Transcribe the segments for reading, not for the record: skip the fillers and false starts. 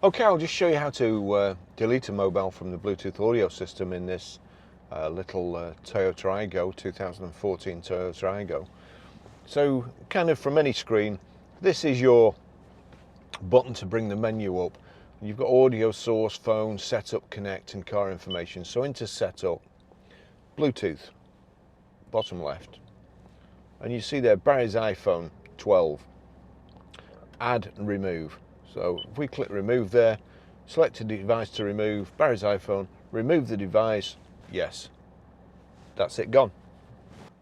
Okay, I'll just show you how to delete a mobile from the Bluetooth audio system in this little Toyota AYGO, 2014 Toyota AYGO. So kind of from any screen, this is your button to bring the menu up. You've got audio source, phone, setup, connect and car information. So into setup, Bluetooth, bottom left. And you see there Barry's iPhone 12, add and remove. So if we click remove there, select a device to remove, Barry's iPhone, remove the device, yes, that's it, gone.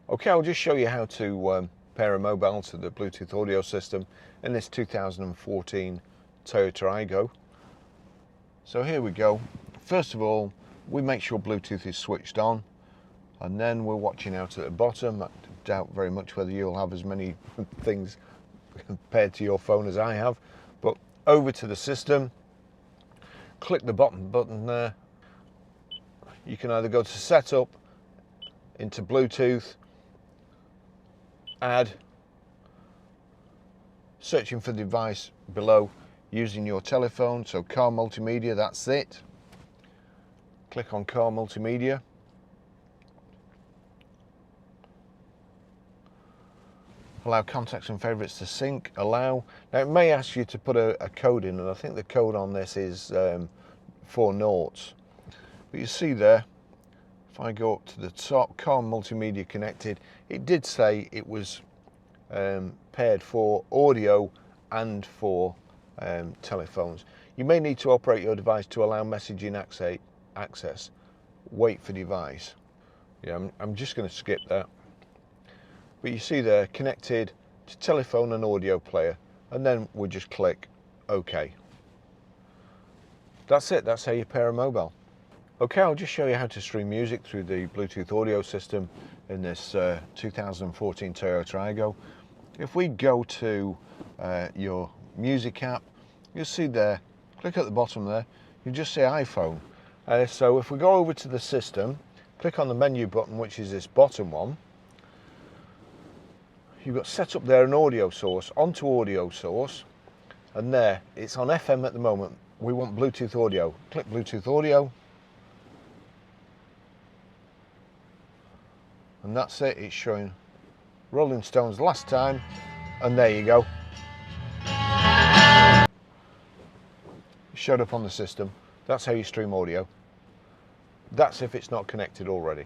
Okay, I'll just show you how to pair a mobile to the Bluetooth audio system in this 2014 Toyota AYGO. So here we go. First of all, we make sure Bluetooth is switched on, and then we're watching out at the bottom. I doubt very much whether you'll have as many things paired to your phone as I have, but over to the system, click the button there. You can either go to setup, into Bluetooth, add, searching for the device below using your telephone, so car multimedia, that's it. Click on car multimedia. Allow contacts and favourites to sync, allow. Now it may ask you to put a code in, and I think the code on this is 4 noughts. But you see there, if I go up to the top, car multimedia connected, it did say it was paired for audio and for telephones. You may need to operate your device to allow messaging access. Wait for device. Yeah, I'm just going to skip that. But you see there, connected to telephone and audio player, and then we'll just click OK. That's it, that's how you pair a mobile. Okay, I'll just show you how to stream music through the Bluetooth audio system in this 2014 Toyota AYGO. If we go to your music app, you'll see there, click at the bottom there, you just see iPhone. So if we go over to the system, click on the menu button, which is this bottom one, you've got set up there an audio source, onto audio source, and there, it's on FM at the moment. We want Bluetooth audio. Click Bluetooth audio, and that's it, it's showing Rolling Stones last time, and there you go. It showed up on the system. That's how you stream audio. That's if it's not connected already.